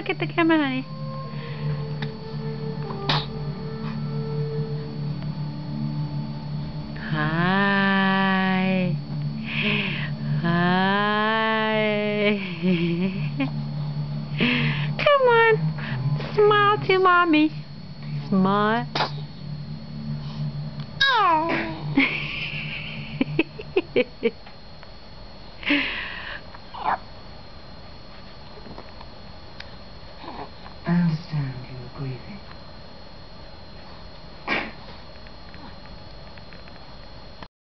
Look at the camera, honey. Hi. Hi. Come on. Smile to mommy. Smile. Oh.